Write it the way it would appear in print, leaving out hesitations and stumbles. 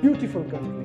beautiful country۔